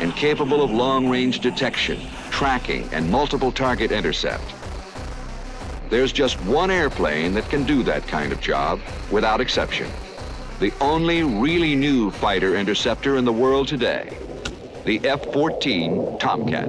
and capable of long-range detection, tracking, and multiple target intercept. There's just one airplane that can do that kind of job, without exception. The only really new fighter interceptor in the world today, the F-14 Tomcat.